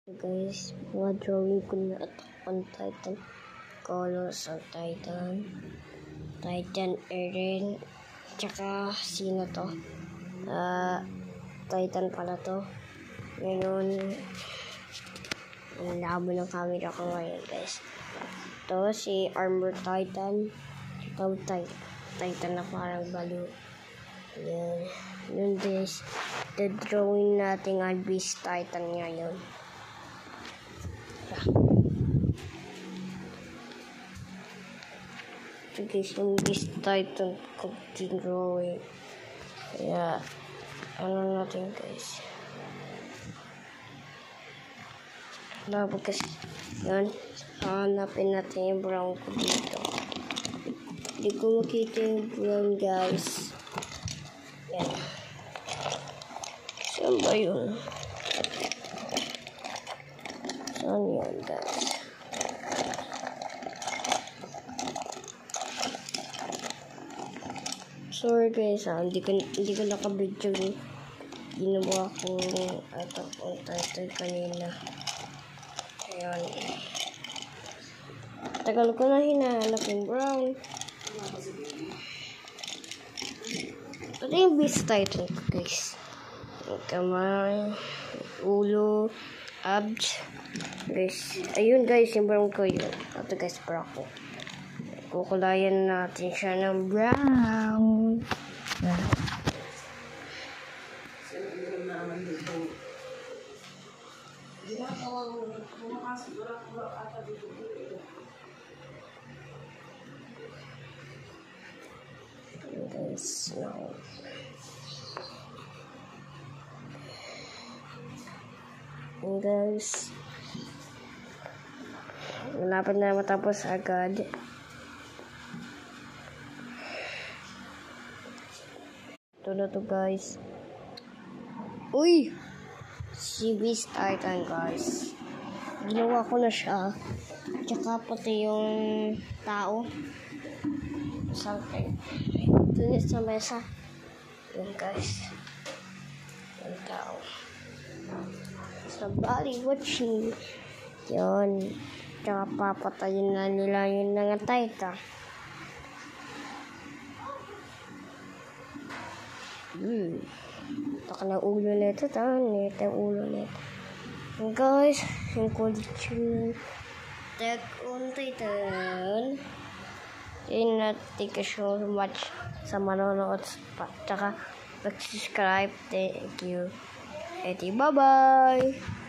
Guys, mga drawing ko na Attack on Titan, Colors of Titan Eren, tsaka sino to? Titan pala to. Ngayon, ang labo ng camera ko ngayon, guys. To si Armor Titan, tsaka Titan na parang balo. Yan. Yun guys, the drawing natin ang Beast Titan ngayon. Ito guys, yung Beast Titan ko drawing. Kaya, ano natin guys. Labo kasi, yan. Hanapin natin yung brown ko dito. Hindi ko makita yung brown guys. Yan. Saan ba yun? Saan yun guys? Sorry guys, hindi ko nakabidyo. Ginawa ko Attack on Titan kanina. Ayan. Tagal ko na hinahanap yung brown. Ito yung Beast Titan ko guys. Yung kamay, ulo, abs. Guys, ayun guys, yung brown ko yun. Ito guys, brown ko. Kukulayan natin siya ng brown. Guys, now. Guys, malapit na matapos agad. Ito na to guys. Uy! Si Beast Titan guys. Ginawa ko na siya. Tsaka pati yung tao. Something. Ito sa mesa. Yun guys. Yung tao. Somebody watching. Yun. Tsaka papatayin na nila yung mga Titan. Taka na ulo nito. Ito yung ulo nito. And guys, yung collection Attack on Titan. Thank you so much sa manonood. Tsaka mag-subscribe. Thank you. Bye-bye.